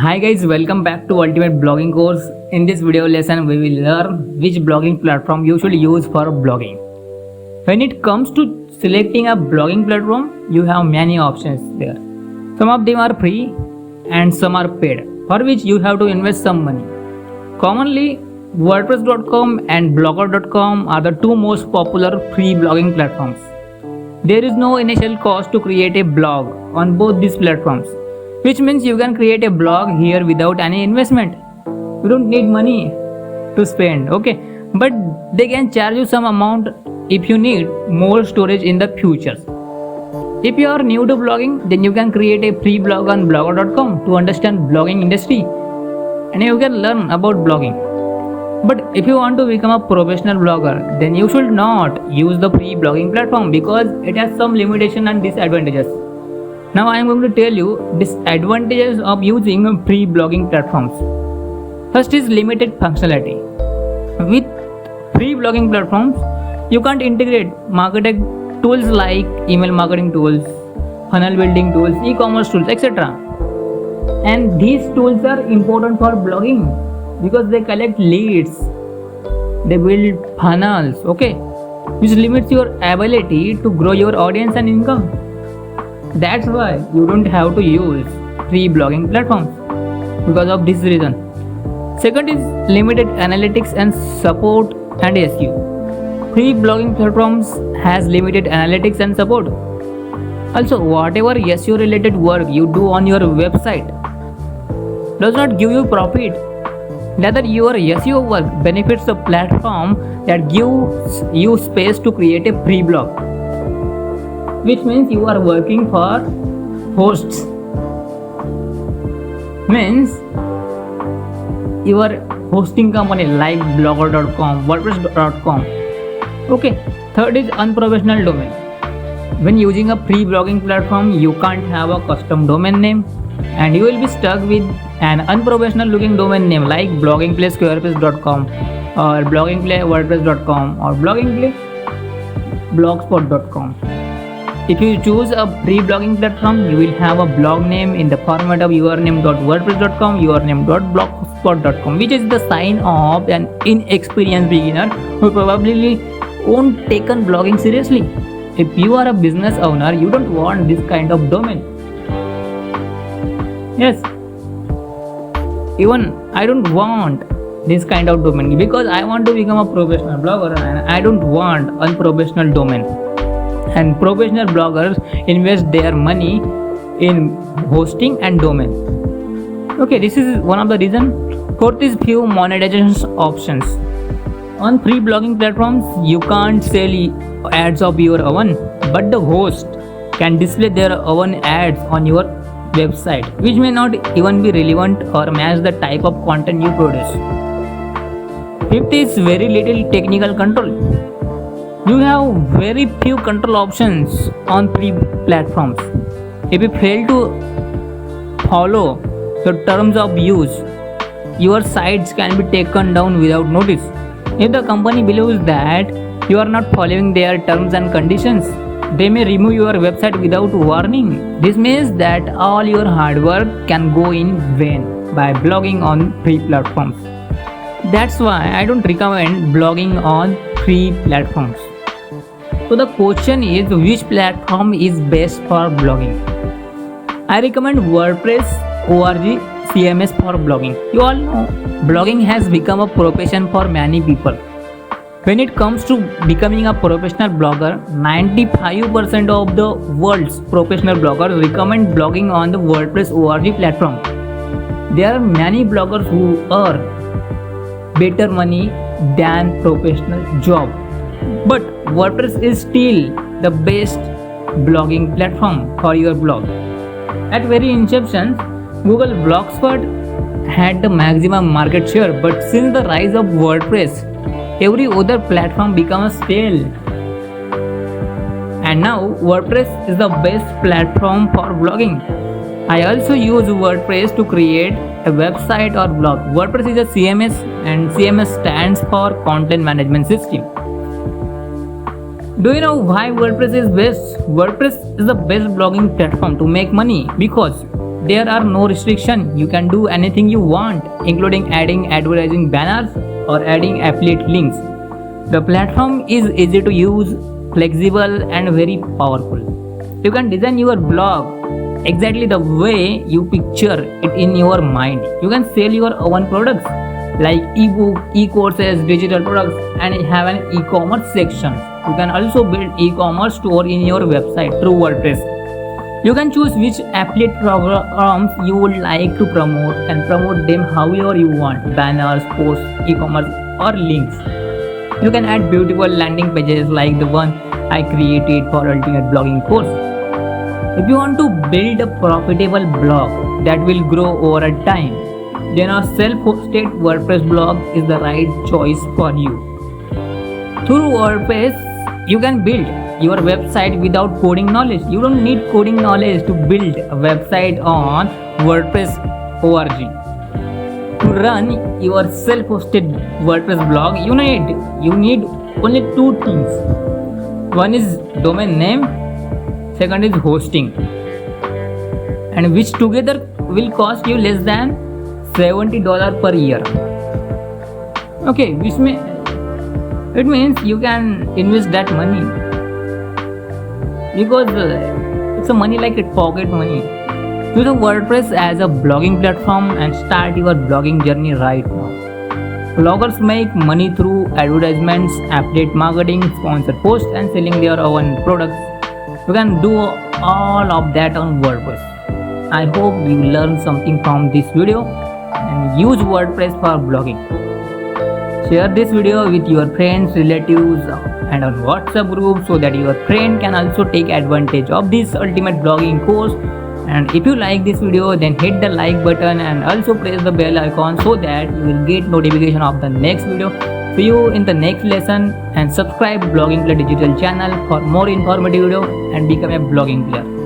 Hi guys, welcome back to Ultimate Blogging Course. In this video lesson, we will learn which blogging platform you should use for blogging. When it comes to selecting a blogging platform, you have many options there. Some of them are free and some are paid, for which you have to invest some money. Commonly, WordPress.com and Blogger.com are the two most popular free blogging platforms. There is no initial cost to create a blog on both these platforms, which means you can create a blog here without any investment. You don't need money to spend, okay? But they can charge you some amount if you need more storage in the future. If you are new to blogging, then you can create a free blog on blogger.com to understand blogging industry and you can learn about blogging. But if you want to become a professional blogger, then you should not use the free blogging platform because it has some limitation and disadvantages. Now I am going to tell you disadvantages of using free blogging platforms. First is limited functionality. With free blogging platforms, you can't integrate marketing tools like email marketing tools, funnel building tools, e-commerce tools, etc. And these tools are important for blogging because they collect leads, they build funnels, okay, which limits your ability to grow your audience and income. That's why you don't have to use free blogging platforms because of this reason. Second is limited analytics and support and SEO. Free blogging platforms has limited analytics and support. Also, whatever SEO related work you do on your website does not give you profit. Rather, your SEO work benefits the platform that gives you space to create a free blog, which means you are working for hosts. Means your hosting company like blogger.com, wordpress.com. Okay. Third is unprofessional domain. When using a free blogging platform, you can't have a custom domain name and you will be stuck with an unprofessional looking domain name like bloggingplaysquarespace.com or bloggingplaywordpress.com or bloggingplayblogspot.com. If you choose a free blogging platform, you will have a blog name in the format of yourname.wordpress.com, yourname.blogspot.com, which is the sign of an inexperienced beginner who probably won't take on blogging seriously. If you are a business owner, you don't want this kind of domain. Yes, even I don't want this kind of domain because I want to become a professional blogger and I don't want unprofessional domain. And professional bloggers invest their money in hosting and domain. Okay, this is one of the reasons. Fourth is few monetization options. On free blogging platforms, you can't sell ads of your oven, but the host can display their own ads on your website, which may not even be relevant or match the type of content you produce. Fifth is very little technical control. You have very few control options on free platforms. If you fail to follow the terms of use, your sites can be taken down without notice. If the company believes that you are not following their terms and conditions, they may remove your website without warning. This means that all your hard work can go in vain by blogging on free platforms. That's why I don't recommend blogging on free platforms. So the question is, which platform is best for blogging? I recommend WordPress org CMS for blogging. You all know blogging has become a profession for many people. When it comes to becoming a professional blogger, 95% of the world's professional bloggers recommend blogging on the WordPress org platform. There are many bloggers who earn better money than professional job. But WordPress is still the best blogging platform for your blog. At very inception, Google Blogspot had the maximum market share, but since the rise of WordPress, every other platform becomes stale. And now WordPress is the best platform for blogging. I also use WordPress to create a website or blog. WordPress is a CMS and CMS stands for Content Management System. Do you know why WordPress is best? WordPress is the best blogging platform to make money because There are no restriction. You can do anything you want, including adding advertising banners or adding affiliate links. The platform is easy to use, flexible and very powerful. You can design your blog exactly the way you picture it in your mind. You can sell your own products like ebook, e-courses, digital products, and have an e-commerce section. You can also build e-commerce store in your website through WordPress. You can choose which affiliate programs you would like to promote and promote them however you want: banners, posts, e-commerce, or links. You can add beautiful landing pages like the one I created for Ultimate Blogging course. If you want to build a profitable blog that will grow over a time, then a self-hosted WordPress blog is the right choice for you. Through WordPress, you can build your website without coding knowledge. You don't need coding knowledge to build a website on WordPress org. To run your self-hosted WordPress blog, you need only two things. One is domain name, second is hosting, and which together will cost you less than $70 per year. Okay, it means you can invest that money because it's a money like it pocket money. Use WordPress as a blogging platform and start your blogging journey right now. Bloggers make money through advertisements, affiliate marketing, sponsored posts, and selling their own products. You can do all of that on WordPress. I hope you learned something from this video and use WordPress for blogging. Share this video with your friends, relatives, and on WhatsApp group so that your friend can also take advantage of this ultimate blogging course. And if you like this video, then hit the like button and also press the bell icon so that you will get notification of the next video. See you in the next lesson, and subscribe Blogging Player Digital channel for more informative video and become a blogging player.